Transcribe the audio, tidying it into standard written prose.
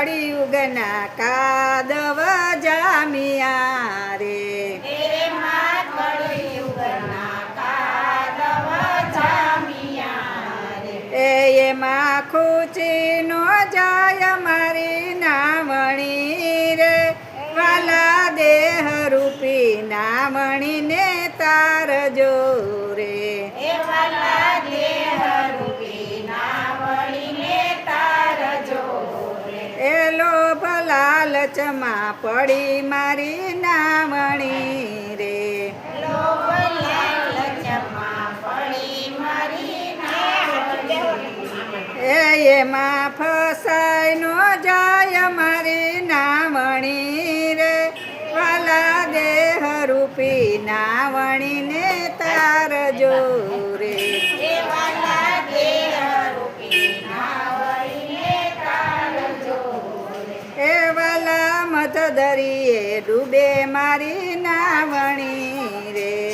કળિયુગના કાદવ જામિયા રે એમાં ખૂચી નો જાય મારી નામણી રે વાલા દેહ રૂપી નામણીને તારજો રે એ લોભ લાલચમાં પડી મારી નામણી રે એમાં ફસાય નો જાય મારી નામણી રે વાલા દેહ રૂપી નાવણીને તારજો રે એ વાલા મધ દરિયે ડૂબે મારી નાવણી રે